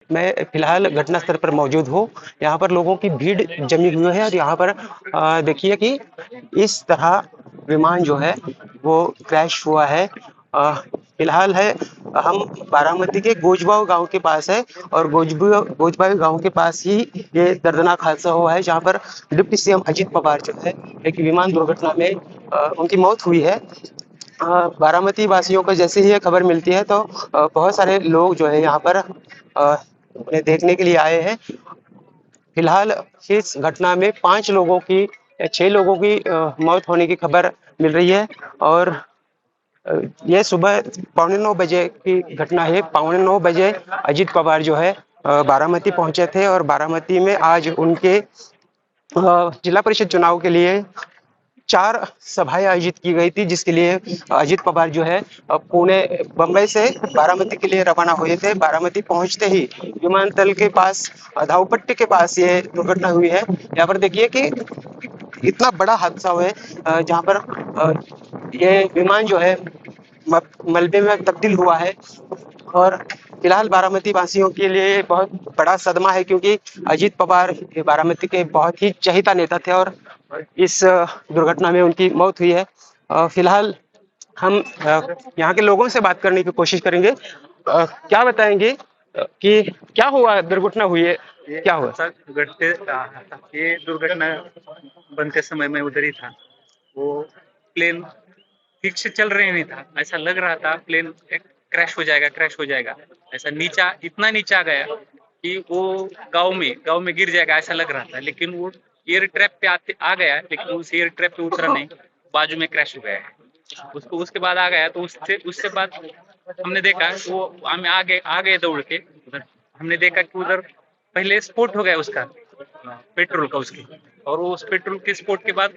मैं फिलहाल घटनास्थल पर मौजूद हूँ। यहाँ पर लोगों की भीड़ जमी हुई है और यहाँ पर देखिए कि इस तरह विमान जो है वो क्रैश हुआ है। फिलहाल है हम बारामती के गोजबाव गांव के पास है और गोजबाव गांव के पास ही ये दर्दनाक हादसा हुआ है जहाँ पर डिप्टी सीएम अजित पवार जो है एक विमान दुर्घटना में उनकी मौत हुई है। बारामती वासियों को जैसे ही ये खबर मिलती है तो बहुत सारे लोग जो है यहाँ पर उन्हें देखने के लिए आए हैं। फिलहाल इस घटना में 5 लोगों की 6 लोगों की मौत होने की खबर मिल रही है और अ, ये सुबह 8:45 बजे की घटना है। 8:45 बजे अजित पवार जो है बारामती पहुंचे थे और बारामती में आज उनके जिला परिषद चुनाव के लिए 4 सभाएं आयोजित की गई थी जिसके लिए अजित पवार जो है पुणे बम्बई से बारामती के लिए रवाना हुए थे। बारामती पहुंचते ही विमानतल के पास धावपट्टी के पास ये दुर्घटना हुई है। यहाँ पर देखिए कि इतना बड़ा हादसा हुआ है जहाँ पर ये विमान जो है मलबे में तब्दील हुआ है और फिलहाल बारामती वासियों के लिए बहुत बड़ा सदमा है क्योंकि अजीत पवार ये बारामती के बहुत ही चहेता नेता थे और इस दुर्घटना में उनकी मौत हुई है। फिलहाल हम यहाँ के लोगों से बात करने की कोशिश करेंगे। क्या बताएंगे कि क्या हुआ, दुर्घटना हुई है, ये क्या हुआ? हादसा घटते ये दुर्घटना बनते समय मैं उधर ही था। वो प्लेन ठीक से चल रहे नहीं था, ऐसा लग रहा था प्लेन क्रैश हो जाएगा। ऐसा नीचा इतना नीचा गया कि वो गांव में गिर जाएगा ऐसा लग रहा था, लेकिन वो एयर ट्रैप पे आते आ गया, लेकिन उस एयर ट्रैप पे उतरा नहीं, बाजू में क्रैश हो गया है। उसको उसके बाद आ गया तो उससे उससे बाद हमने देखा कि वो हम आ गए दौड़ के उधर। हमने देखा कि उधर पहले स्पोर्ट हो गया उसका पेट्रोल का उसकी, और वो उस पेट्रोल के स्पोर्ट के बाद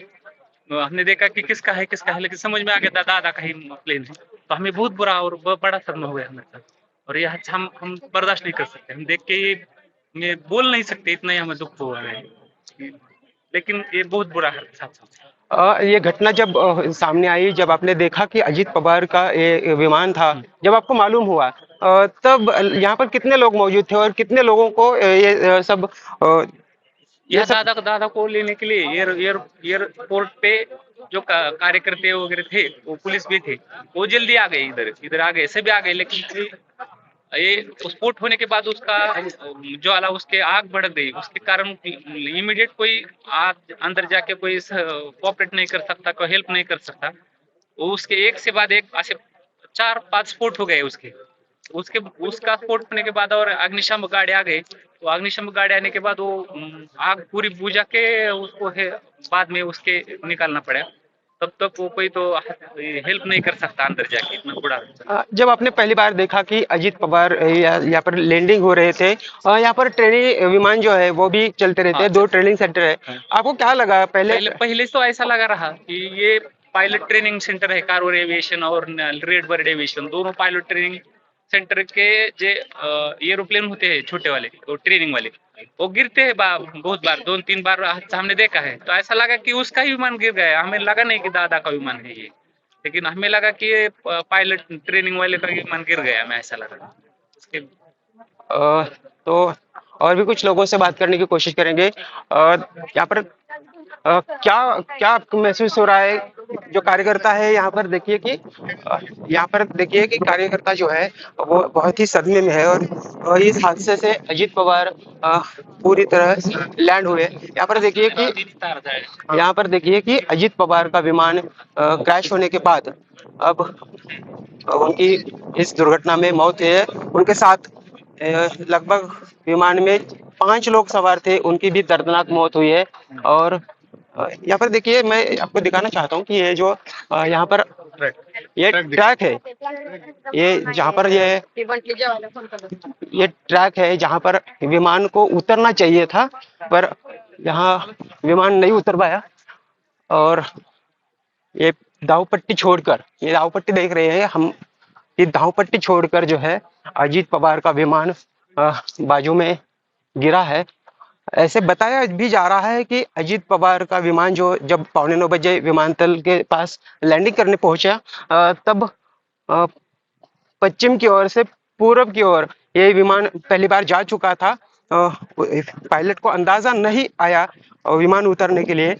हमने देखा कि किसका है, लेकिन समझ में आ गया दादा का ही प्लेन है। तो हमें बहुत बुरा और बड़ा सदमा हो गया हमारे साथ, और यह हम बर्दाश्त नहीं कर सकते। हम देख के ये मैं बोल नहीं सकते, इतना ही हमें दुख हुआ है। लेकिन ये बहुत बुरा है साथ। ये घटना जब सामने आई, जब आपने देखा कि अजीत पवार का ये विमान था, जब आपको मालूम हुआ तब यहाँ पर कितने लोग मौजूद थे और कितने लोगों को ये सब ये यह सब दादा को लेने के लिए एयरपोर्ट पे जो कार्यकर्ता वगैरह थे, वो पुलिस भी थे, वो जल्दी आ गए, इधर आ गए, सभी आ गए। लेकिन ये स्फोट होने के बाद उसका ज्वाला उसके आग बढ़ गई, उसके कारण इमीडिएट कोई आग अंदर जाके कोई कोऑपरेट नहीं कर सकता, कोई हेल्प नहीं कर सकता। वो उसके एक से बाद एक ऐसे 4-5 स्फोट हो गए उसके। उसके उसका स्फोट होने के बाद और अग्निशमन गाड़ी आ गई, तो अग्निशमन गाड़ी आने के बाद वो आग पूरी बुझा के उसको बाद में उसके निकालना पड़ा। तब तक वो कोई तो हेल्प नहीं कर सकता अंदर जाके, इतना बुरा। जब आपने पहली बार देखा कि अजीत पवार यहाँ पर लैंडिंग हो रहे थे, यहाँ पर ट्रेनिंग विमान जो है वो भी चलते रहते हाँ, हैं, 2 ट्रेनिंग सेंटर है, हाँ। आपको क्या लगा पहले? पहले तो ऐसा लगा रहा कि ये पायलट ट्रेनिंग सेंटर है, कार्गो एविएशन और रेड बर्ड एविएशन, दोनों पायलट ट्रेनिंग सेंटर के जे एरोप्लेन होते हैं छोटे वाले, तो ट्रेनिंग वाले, वो गिरते हैं बहुत बार, 2-3 बार हमने देखा है। तो ऐसा लगा कि उसका ही विमान गिर गया, हमें लगा नहीं कि दादा का विमान है ये, लेकिन हमें लगा कि ये पायलट ट्रेनिंग वाले का विमान गिर गया, हमें ऐसा लगा उसके। अ, तो और भी कुछ लोगों से बात करने की कोशिश करेंगे। यहाँ पर क्या क्या आपको महसूस हो रहा है? जो कार्यकर्ता है यहाँ पर देखिए कि यहाँ पर देखिए कि कार्यकर्ता जो है वो बहुत ही सदमे में है और इस हादसे से अजीत पवार पूरी तरह लैंड हुए। यहाँ पर देखिए कि अजीत पवार का विमान क्रैश होने के बाद अब उनकी इस दुर्घटना में मौत है। उनके साथ लगभग विमान में 5 लोग सवार थे, उनकी भी दर्दनाक मौत हुई है। और यहाँ पर देखिए मैं आपको दिखाना चाहता हूँ कि ये जो यहाँ पर ये ट्रैक है, ये जहाँ पर ये ट्रैक है जहाँ पर विमान को उतरना चाहिए था, पर यहाँ विमान नहीं उतर पाया और ये ये दाव पट्टी देख रहे हैं हम, ये दाव पट्टी छोड़कर जो है अजीत पवार का विमान बाजू में गिरा है। ऐसे बताया भी जा रहा है कि अजीत पवार का विमान जो जब 8:45 बजे विमानतल के पास लैंडिंग करने पहुंचा तब अ, पश्चिम की ओर से पूर्व की ओर ये विमान पहली बार जा चुका था। पायलट को अंदाजा नहीं आया विमान उतरने के लिए,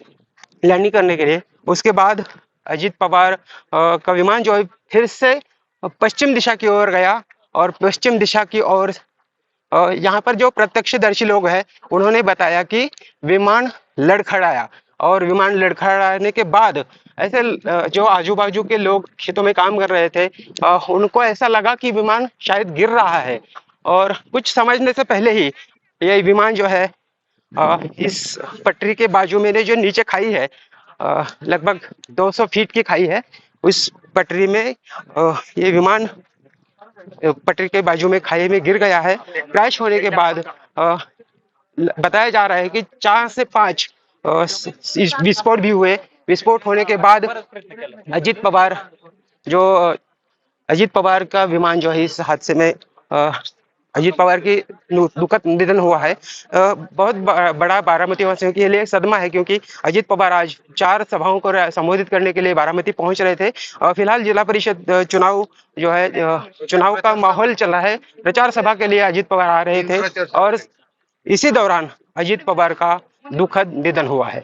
लैंडिंग करने के लिए। उसके बाद अजीत पवार का विमान जो है फिर से पश्चिम दिशा की ओर गया और पश्चिम दिशा की ओर यहाँ पर जो प्रत्यक्षदर्शी लोग हैं उन्होंने बताया कि विमान लड़खड़ाया, और विमान लड़खड़ाने के बाद ऐसे जो आजू बाजू के लोग खेतों में काम कर रहे थे उनको ऐसा लगा कि विमान शायद गिर रहा है, और कुछ समझने से पहले ही ये विमान जो है इस पटरी के बाजू में जो नीचे खाई है, लगभग 200 फीट की खाई है, उस पटरी में ये विमान पटरी के बाजू में खाई में गिर गया है। क्रैश होने के बाद बताया जा रहा है कि 4 से 5 विस्फोट भी हुए। विस्फोट होने के बाद अजीत पवार जो अजीत पवार का विमान जो है इस हादसे में अजीत पवार की दुखद निधन हुआ है। बहुत बड़ा बारामती वासियों के लिए सदमा है, क्योंकि अजीत पवार आज 4 सभाओं को संबोधित करने के लिए बारामती पहुंच रहे थे। फिलहाल जिला परिषद चुनाव जो है चुनाव का माहौल चल रहा है, प्रचार सभा के लिए अजीत पवार आ रहे थे और इसी दौरान अजीत पवार का दुखद निधन हुआ है।